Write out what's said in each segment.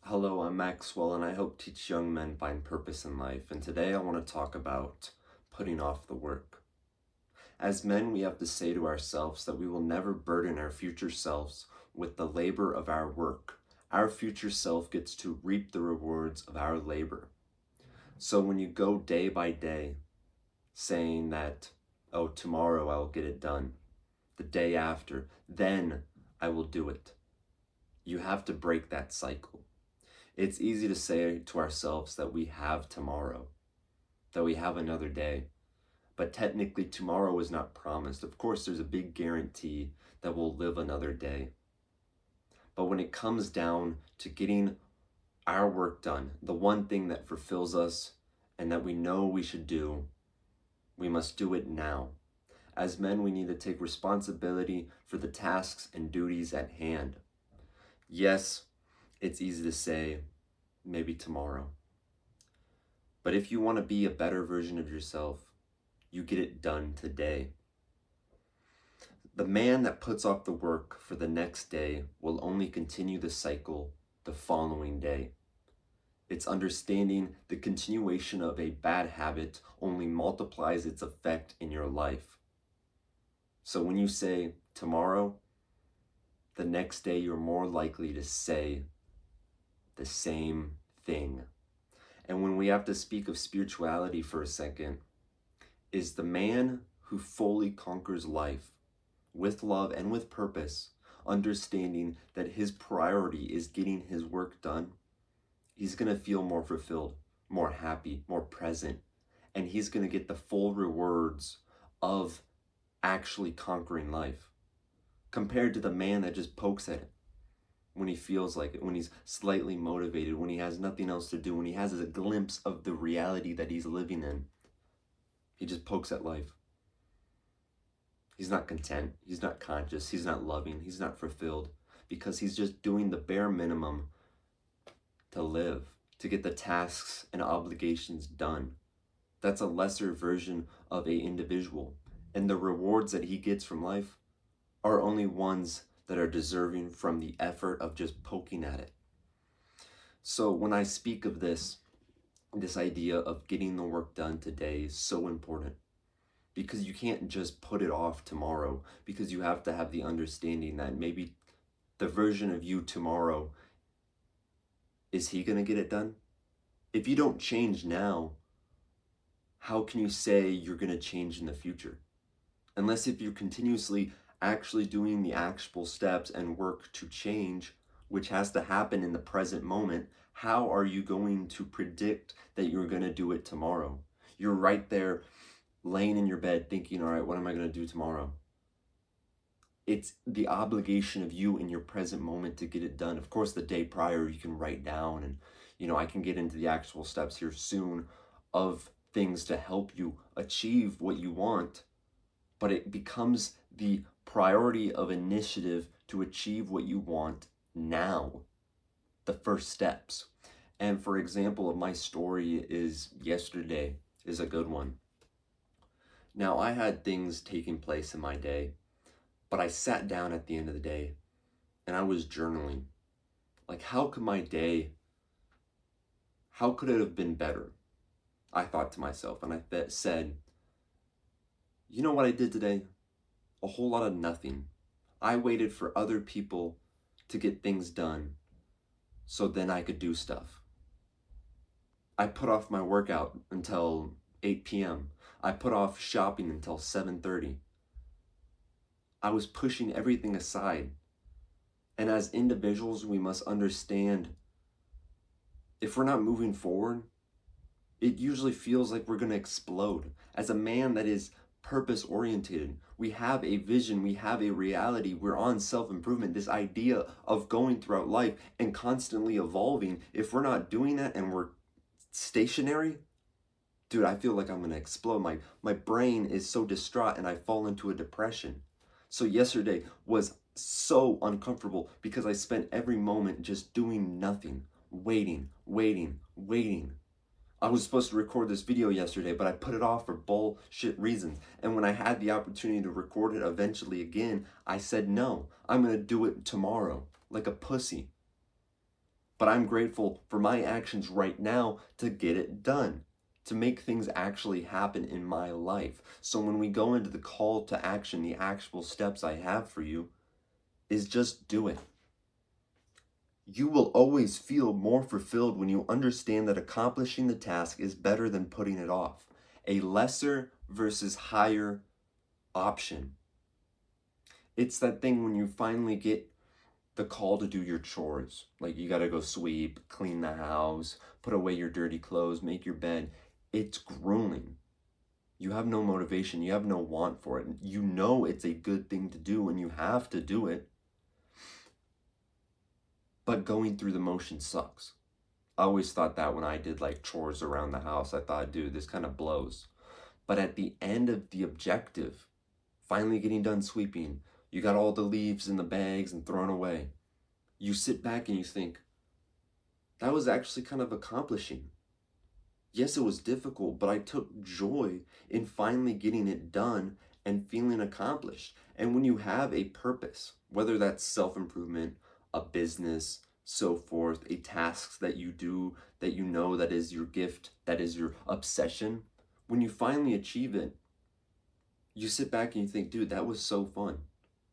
Hello, I'm Maxwell, and I help teach young men find purpose in life. And today I want to talk about putting off the work. As men, we have to say to ourselves that we will never burden our future selves with the labor of our work. Our future self gets to reap the rewards of our labor. So when you go day by day saying that, oh, tomorrow I will get it done, the day after, then I will do it, you have to break that cycle. It's easy to say to ourselves that we have tomorrow, that we have another day, but technically tomorrow is not promised. Of course, there's a big guarantee that we'll live another day. But when it comes down to getting our work done, the one thing that fulfills us and that we know we should do, we must do it now. As men, we need to take responsibility for the tasks and duties at hand. Yes, it's easy to say, maybe tomorrow. But if you want to be a better version of yourself, you get it done today. The man that puts off the work for the next day will only continue the cycle the following day. It's understanding the continuation of a bad habit only multiplies its effect in your life. So when you say tomorrow, the next day you're more likely to say the same thing. And when we have to speak of spirituality for a second, is the man who fully conquers life with love and with purpose, understanding that his priority is getting his work done. He's going to feel more fulfilled, more happy, more present, and he's going to get the full rewards of actually conquering life, compared to the man that just pokes at it when he feels like it, when he's slightly motivated, when he has nothing else to do, when he has a glimpse of the reality that he's living in. He just pokes at life. He's not content, he's not conscious, he's not loving, he's not fulfilled, because he's just doing the bare minimum to live, to get the tasks and obligations done. That's a lesser version of an individual. And the rewards that he gets from life are only ones that are deserving from the effort of just poking at it. So when I speak of this idea of getting the work done today is so important, because you can't just put it off tomorrow, because you have to have the understanding that maybe the version of you tomorrow, is he going to get it done? If you don't change now, how can you say you're going to change in the future? Unless if you're continuously actually doing the actual steps and work to change, which has to happen in the present moment, how are you going to predict that you're going to do it tomorrow? You're right there laying in your bed thinking, all right, what am I going to do tomorrow? It's the obligation of you in your present moment to get it done. Of course, the day prior you can write down, and I can get into the actual steps here soon of things to help you achieve what you want, but it becomes the priority of initiative to achieve what you want now, the first steps. And for example, of my story is yesterday is a good one. Now, I had things taking place in my day, but I sat down at the end of the day and I was journaling. Like, how could it have been better? I thought to myself, and I said, you know what I did today? A whole lot of nothing. I waited for other people to get things done so then I could do stuff. I put off my workout until 8 p.m. I put off shopping until 7:30. I was pushing everything aside. And as individuals, we must understand, if we're not moving forward, it usually feels like we're going to explode. As a man that is purpose oriented, we have a vision, we have a reality, we're on self-improvement, this idea of going throughout life and constantly evolving. If we're not doing that and we're stationary, dude, I feel like I'm going to explode. My brain is so distraught and I fall into a depression. So yesterday was so uncomfortable because I spent every moment just doing nothing, waiting. I was supposed to record this video yesterday, but I put it off for bullshit reasons. And when I had the opportunity to record it eventually again, I said no, I'm going to do it tomorrow, like a pussy. But I'm grateful for my actions right now to get it done, to make things actually happen in my life. So when we go into the call to action, the actual steps I have for you is just do it. You will always feel more fulfilled when you understand that accomplishing the task is better than putting it off. A lesser versus higher option. It's that thing when you finally get the call to do your chores. Like you gotta go sweep, clean the house, put away your dirty clothes, make your bed. It's grueling. You have no motivation, you have no want for it. You know it's a good thing to do and you have to do it. But going through the motion sucks. I always thought that when I did like chores around the house, I thought, dude, this kind of blows. But at the end of the objective, finally getting done sweeping, you got all the leaves in the bags and thrown away. You sit back and you think, that was actually kind of accomplishing. Yes, it was difficult, but I took joy in finally getting it done and feeling accomplished. And when you have a purpose, whether that's self-improvement, a business, so forth, a task that you do that you know that is your gift, that is your obsession, when you finally achieve it, you sit back and you think, dude, that was so fun.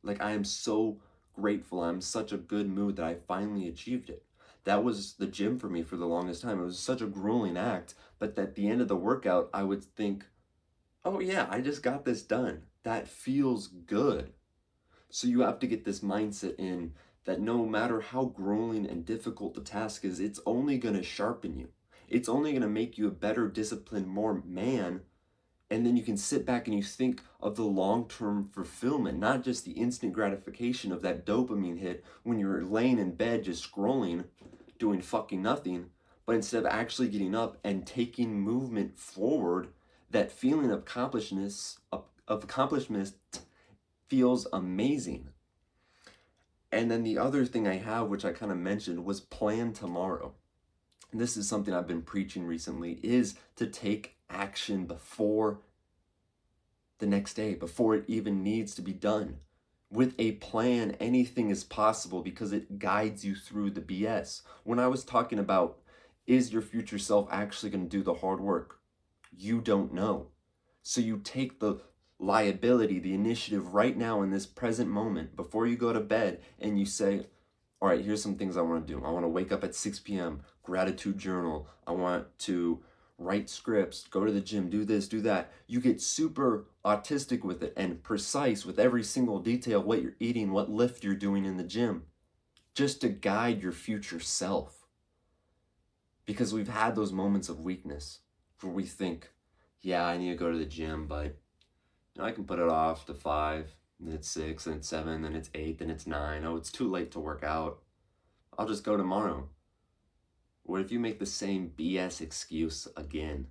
Like, I am so grateful. I'm in such a good mood that I finally achieved it. That was the gym for me for the longest time. It was such a grueling act, but at the end of the workout, I would think, oh yeah, I just got this done. That feels good. So you have to get this mindset in that no matter how grueling and difficult the task is, it's only going to sharpen you. It's only going to make you a better, disciplined, more man. And then you can sit back and you think of the long-term fulfillment, not just the instant gratification of that dopamine hit when you're laying in bed just scrolling, doing fucking nothing, but instead of actually getting up and taking movement forward, that feeling of accomplishment feels amazing. And then the other thing I have, which I kind of mentioned, was plan tomorrow. And this is something I've been preaching recently, is to take action before the next day, before it even needs to be done. With a plan, anything is possible because it guides you through the BS. When I was talking about, is your future self actually going to do the hard work? You don't know. So you take the liability, the initiative right now in this present moment before you go to bed and you say, all right, here's some things I want to do. I want to wake up at 6 p.m., gratitude journal. I want to write scripts, go to the gym, do this, do that. You get super autistic with it and precise with every single detail, what you're eating, what lift you're doing in the gym, just to guide your future self. Because we've had those moments of weakness where we think, yeah, I need to go to the gym, but I can put it off to 5, then it's 6, then it's 7, then it's 8, then it's 9. Oh, it's too late to work out. I'll just go tomorrow. What if you make the same BS excuse again?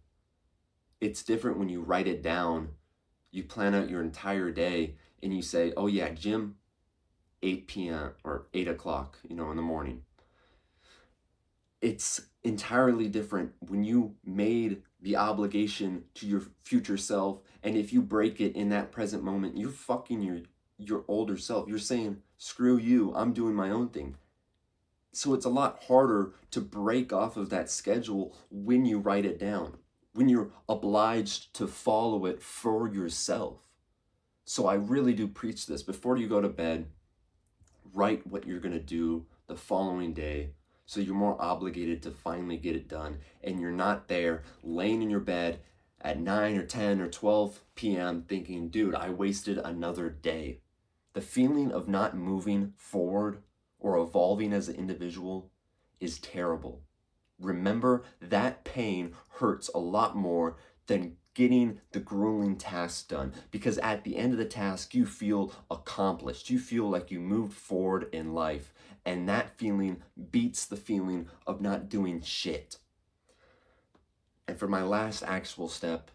It's different when you write it down, you plan out your entire day, and you say, oh yeah, gym, 8 p.m. or 8 o'clock, in the morning. It's entirely different when you made the obligation to your future self, and if you break it in that present moment, you're fucking your older self. You're saying, screw you, I'm doing my own thing. So it's a lot harder to break off of that schedule when you write it down, when you're obliged to follow it for yourself. So I really do preach this. Before you go to bed, write what you're going to do the following day, so you're more obligated to finally get it done, and you're not there laying in your bed at 9 or 10 or 12 p.m. thinking, dude, I wasted another day. The feeling of not moving forward or evolving as an individual is terrible. Remember, that pain hurts a lot more than getting the grueling task done, because at the end of the task, you feel accomplished. You feel like you moved forward in life, and that feeling beats the feeling of not doing shit. And for my last actual step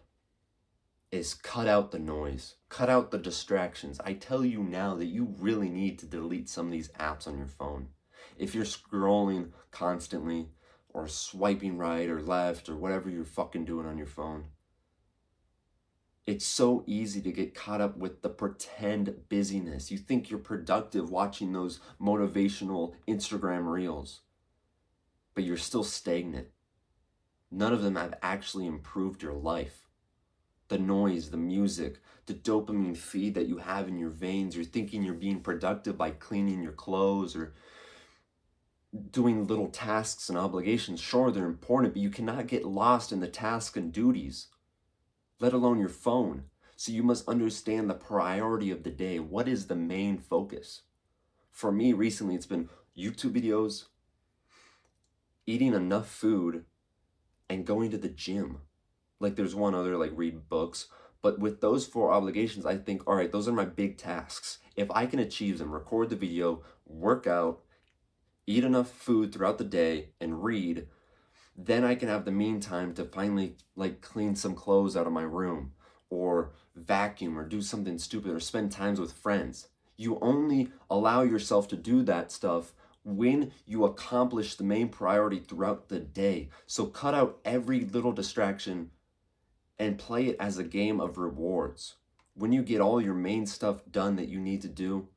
is cut out the noise, cut out the distractions. I tell you now that you really need to delete some of these apps on your phone. If you're scrolling constantly or swiping right or left or whatever you're fucking doing on your phone, it's so easy to get caught up with the pretend busyness. You think you're productive watching those motivational Instagram reels. but you're still stagnant. None of them have actually improved your life. The noise, the music, the dopamine feed that you have in your veins, you're thinking you're being productive by cleaning your clothes or doing little tasks and obligations. Sure, they're important, but you cannot get lost in the tasks and duties, let alone your phone. So you must understand the priority of the day. What is the main focus? For me, recently, it's been YouTube videos, eating enough food, and going to the gym. Like there's one other, like read books. But with those 4 obligations, I think, all right, those are my big tasks. If I can achieve them, record the video, work out, eat enough food throughout the day, and read, then I can have the meantime to finally like clean some clothes out of my room or vacuum or do something stupid or spend times with friends. You only allow yourself to do that stuff when you accomplish the main priority throughout the day. So cut out every little distraction and play it as a game of rewards. When you get all your main stuff done that you need to do,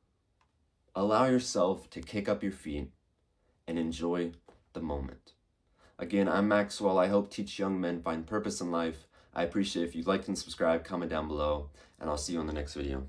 allow yourself to kick up your feet and enjoy the moment. Again, I'm Maxwell. I hope teach young men find purpose in life. I appreciate if you like and subscribe, comment down below, and I'll see you on the next video.